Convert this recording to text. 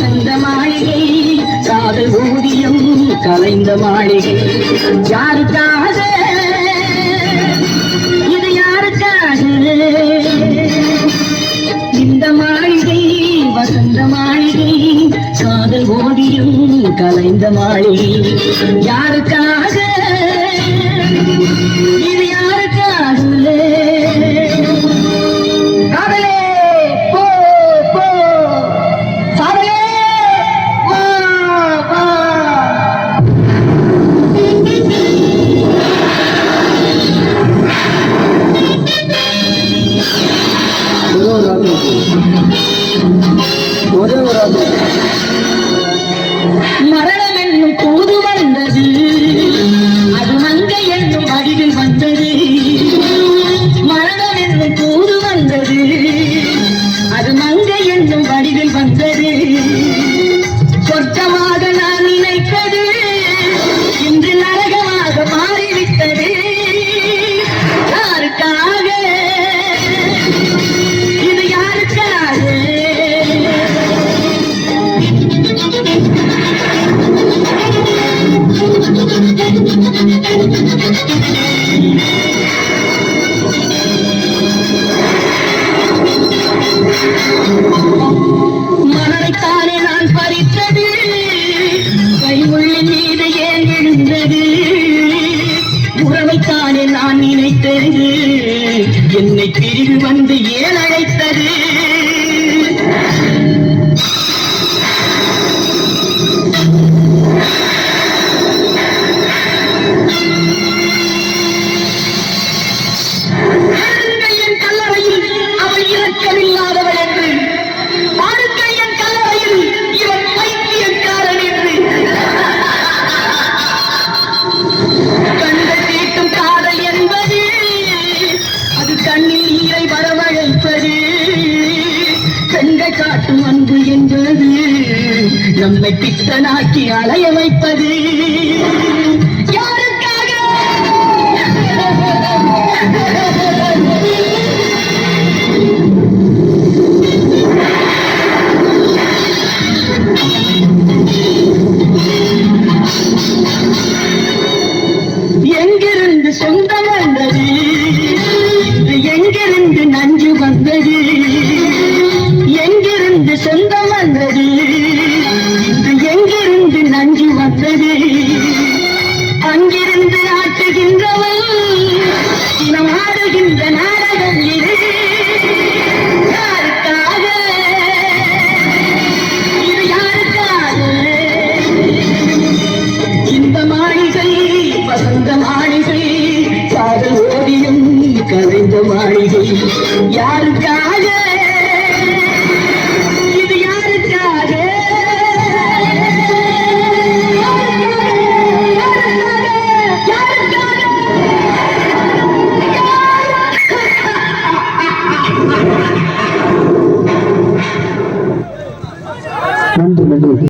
வசந்த மாளிகை காதல் ஊதியம் கலைந்த மாளிகை யாருக்காக இது யாருக்காக இந்த மாளிகை வசந்த மாளிகை காதல் ஓடியும் கலைந்த மாளிகை யாருக்காக இது யாருக்காக மரணம் என்னும் தூது வந்தது அது மங்கை என்னும் வடிவில் வந்தது மரணம் என்னும் தூது வந்தது அது மங்கை என்னும் வடிவில் வந்தது சொர்க்கமாக நான் நினைத்தது இன்று நரகமாக மாறிவிட்டது யாருக்காக இது யாருக்காக மனதைத்தானே நான் பறித்தது கைமுள்ளின் மீது ஏன் விழுந்தது உறவைத்தானே நான் நினைத்தது என்னை பிரிவு வந்து ஏன் அழைத்தது இல்லாதவள் என்று வாழ்க்கையின் கல்லறையில் இவன் பைத்தியக்காரன் என்று கண்கள் தீட்டும் காதல் என்பது அது கண்ணில் நீரை வரவழைப்பது பெண்கள் காட்டும் அன்பு என்பது நம்மை பித்தனாக்கி அலைய வைப்பது எங்கிருந்து சொந்தம் வந்தது எங்கிருந்து நஞ்சு வந்தது எங்கிருந்து சொந்தம் வந்தது எங்கிருந்து நஞ்சு வந்தது அங்கிருந்து ஆட்டுகின்றவன் இனம் ஆடுகின்ற நாடகம் இது யாருக்காக இது யாருக்காக இந்த மாளிகை வசந்த மாளிகை காதல் ஓடியும் கலைந்த மாளிகை யாருக்காக